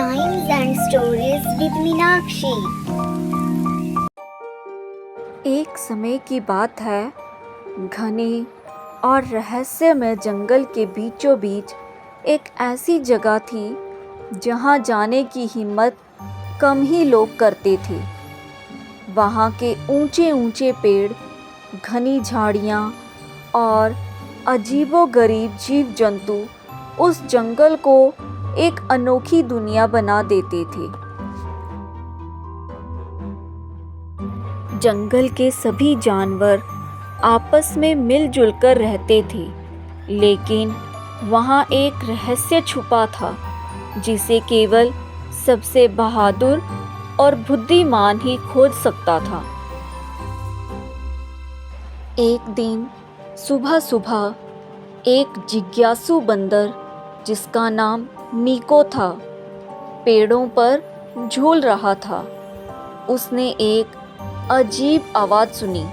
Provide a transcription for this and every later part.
Rhymes and Stories with Meenakshi। एक समय की बात है, घने और रहस्यमय जंगल के बीचों बीच एक ऐसी जगह थी जहां जाने की हिम्मत कम ही लोग करते थे। वहां के ऊंचे ऊंचे पेड़, घनी झाड़ियां और अजीबोगरीब जीव जंतु उस जंगल को एक अनोखी दुनिया बना देते थे। जंगल के सभी जानवर आपस में मिलजुल कर रहते थे, लेकिन वहाँ एक रहस्य छुपा था जिसे केवल सबसे बहादुर और बुद्धिमान ही खोज सकता था। एक दिन सुबह सुबह एक जिज्ञासु बंदर, जिसका नाम मीको था, पेड़ों पर झूल रहा था। उसने एक अजीब आवाज़ सुनी,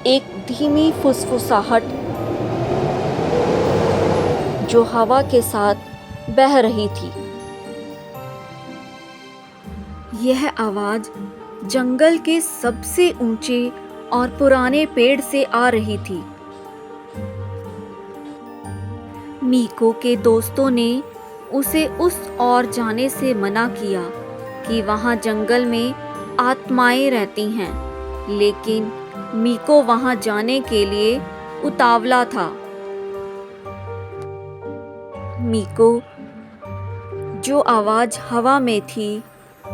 एक धीमी फुसफुसाहट जो हवा के साथ बह रही थी। यह आवाज़ जंगल के सबसे ऊंचे और पुराने पेड़ से आ रही थी। मीको के दोस्तों ने उसे उस ओर जाने से मना किया कि वहाँ जंगल में आत्माएं रहती हैं, लेकिन मीको वहाँ जाने के लिए उतावला था। मीको, जो आवाज़ हवा में थी,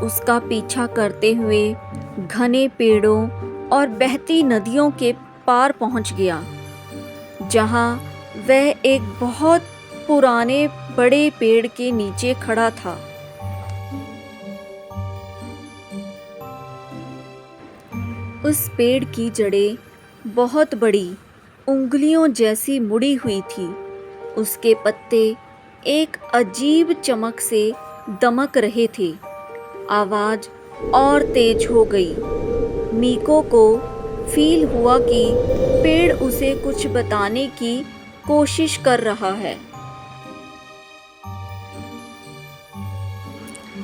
उसका पीछा करते हुए घने पेड़ों और बहती नदियों के पार पहुँच गया, जहाँ वह एक बहुत पुराने बड़े पेड़ के नीचे खड़ा था। उस पेड़ की जड़ें बहुत बड़ी, उंगलियों जैसी मुड़ी हुई थी। उसके पत्ते एक अजीब चमक से दमक रहे थे। आवाज़ और तेज हो गई। मीको को फील हुआ कि पेड़ उसे कुछ बताने की कोशिश कर रहा है।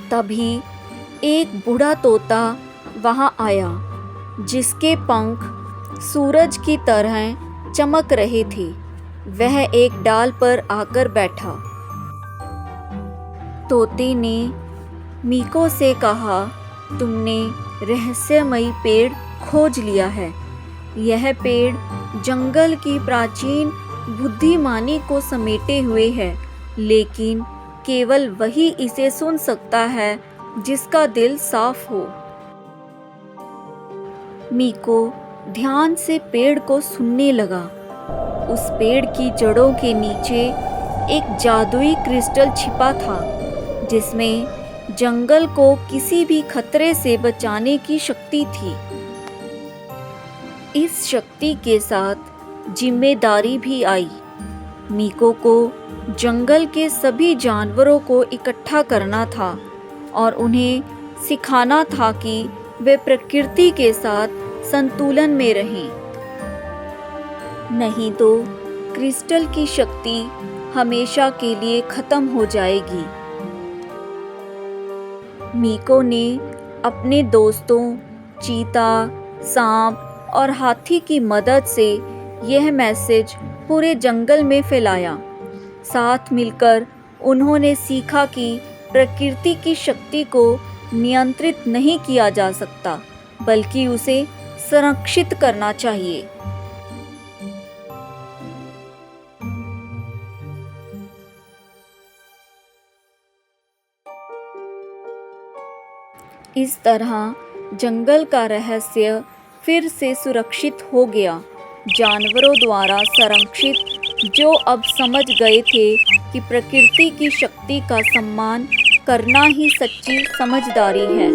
तभी एक बूढ़ा तोता वहां आया, जिसके पंख सूरज की तरह चमक रहे थे। वह एक डाल पर आकर बैठा। तोते ने मीको से कहा, तुमने रहस्यमयी पेड़ खोज लिया है। यह पेड़ जंगल की प्राचीन बुद्धिमानी को समेटे हुए है, लेकिन केवल वही इसे सुन सकता है जिसका दिल साफ हो। मीको ध्यान से पेड़ को सुनने लगा। उस पेड़ की जड़ों के नीचे एक जादुई क्रिस्टल छिपा था, जिसमें जंगल को किसी भी खतरे से बचाने की शक्ति थी। इस शक्ति के साथ जिम्मेदारी भी आई। मीको को जंगल के सभी जानवरों को इकट्ठा करना था और उन्हें सिखाना था कि वे प्रकृति के साथ संतुलन में रहें। नहीं तो क्रिस्टल की शक्ति हमेशा के लिए खत्म हो जाएगी। मीको ने अपने दोस्तों चीता, सांप और हाथी की मदद से यह मैसेज पूरे जंगल में फैलाया। साथ मिलकर उन्होंने सीखा कि प्रकृति की शक्ति को नियंत्रित नहीं किया जा सकता, बल्कि उसे संरक्षित करना चाहिए। इस तरह जंगल का रहस्य फिर से सुरक्षित हो गया, जानवरों द्वारा संरक्षित, जो अब समझ गए थे कि प्रकृति की शक्ति का सम्मान करना ही सच्ची समझदारी है।